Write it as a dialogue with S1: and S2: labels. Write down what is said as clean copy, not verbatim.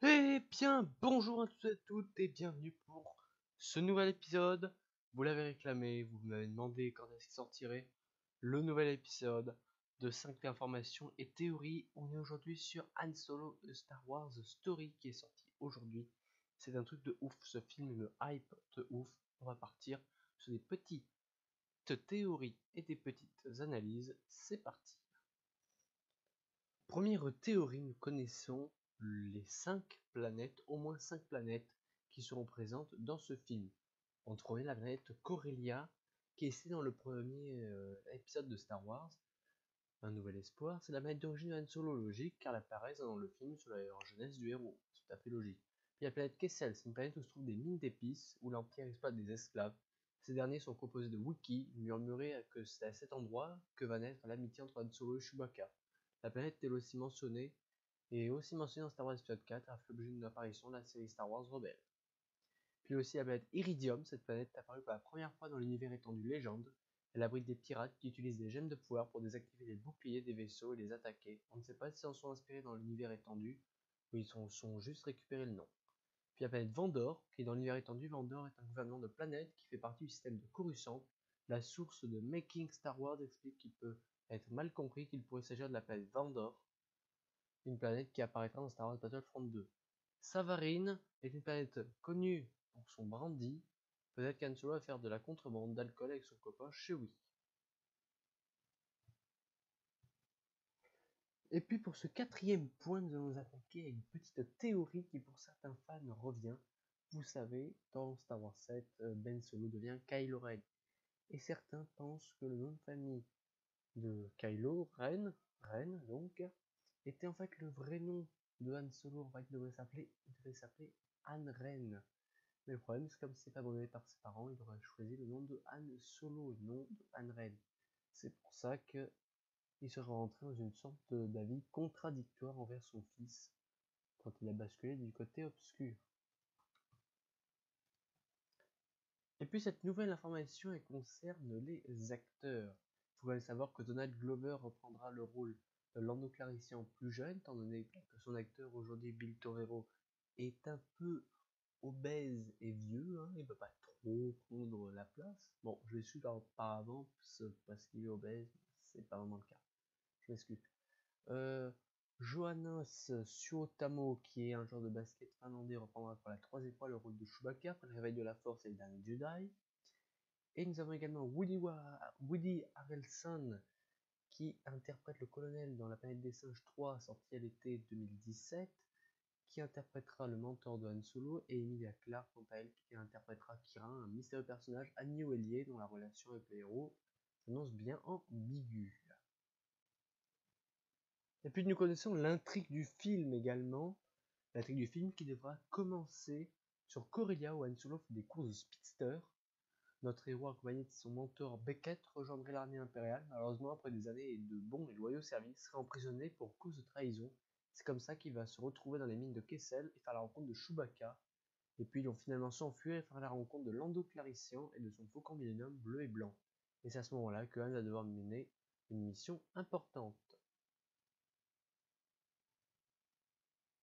S1: Eh bien, bonjour à tous et à toutes et bienvenue pour ce nouvel épisode. Vous l'avez réclamé, vous m'avez demandé quand est-ce qu'il sortirait le nouvel épisode de 5 informations et théories. On est aujourd'hui sur Han Solo A Star Wars Story qui est sorti aujourd'hui. C'est un truc de ouf, ce film me hype de ouf. On va partir sur des petites théories et des petites analyses. C'est parti. Première théorie, nous connaissons les 5 planètes, au moins 5 planètes qui seront présentes dans ce film. On trouvait la planète Corellia, qui est citée dans le premier épisode de Star Wars, Un Nouvel Espoir. C'est la planète d'origine de Han Solo, logique, car elle apparaît dans le film sur la jeunesse du héros. C'est tout à fait logique. Puis la planète Kessel, c'est une planète où se trouvent des mines d'épices, où l'Empire exploite des esclaves. Ces derniers sont composés de Wookiees, murmurés que c'est à cet endroit que va naître l'amitié entre Han Solo et Chewbacca. La planète est aussi mentionnée dans Star Wars Episode 4, a fait l'objet d'une apparition de la série Star Wars Rebelle. Puis aussi la planète Iridium, cette planète est apparue pour la première fois dans l'univers étendu Légende. Elle abrite des pirates qui utilisent des gemmes de pouvoir pour désactiver les boucliers des vaisseaux et les attaquer. On ne sait pas s'ils en sont inspirés dans l'univers étendu, ou ils sont juste récupérés le nom. Puis la planète Vendor, qui est dans l'univers étendu. Vendor est un gouvernement de planète qui fait partie du système de Coruscant. La source de Making Star Wars explique qu'il peut être mal compris qu'il pourrait s'agir de la planète Vendor, une planète qui apparaîtra dans Star Wars Battlefront 2. Savarine est une planète connue pour son brandy. Peut-être qu'Han Solo va faire de la contrebande d'alcool avec son copain Chewie. Et puis pour ce quatrième point, nous allons nous attaquer à une petite théorie qui pour certains fans revient. Vous savez, dans Star Wars 7, Ben Solo devient Kylo Ren. Et certains pensent que le nom de famille de Kylo Ren donc, était en fait le vrai nom de Han Solo. En fait, il devait s'appeler Han Ren. Mais le problème, c'est comme c'est pas donné par ses parents, il aurait choisi le nom de Han Solo et non de Han Ren. C'est pour ça que il serait rentré dans une sorte d'avis contradictoire envers son fils quand il a basculé du côté obscur. Et puis cette nouvelle information elle concerne les acteurs. Il faudrait savoir que Donald Glover reprendra le rôle de Lando Calrissian plus jeune, étant donné que son acteur aujourd'hui, Bill Torero, est un peu obèse et vieux, hein, il ne peut pas trop prendre la place. Bon, je l'ai su auparavant parce qu'il est obèse, c'est pas vraiment le cas. Je m'excuse. Euh, Johannes Suotamo, qui est un joueur de basket finlandais, reprendra pour la troisième fois le rôle de Chewbacca après le réveil de la Force et le dernier Jedi. Et nous avons également Woody Harrelson qui interprète le colonel dans La planète des singes 3, sorti à l'été 2017, qui interprétera le mentor de Han Solo, et Emilia Clarke, quant à elle, qui interprétera Kira, un mystérieux personnage agneau et lié dont la relation avec le héros s'annonce bien ambiguë. Et puis nous connaissons l'intrigue du film également, l'intrigue du film qui devra commencer sur Corellia où Han Solo fait des courses de speedster. Notre héros accompagné de son mentor Beckett rejoindrait l'armée impériale. Malheureusement, après des années de bons et loyaux services, serait emprisonné pour cause de trahison. C'est comme ça qu'il va se retrouver dans les mines de Kessel et faire la rencontre de Chewbacca. Et puis ils vont finalement s'enfuir et faire la rencontre de Lando Calrissian et de son Faucon Millenium bleu et blanc. Et c'est à ce moment-là que Han va devoir mener une mission importante.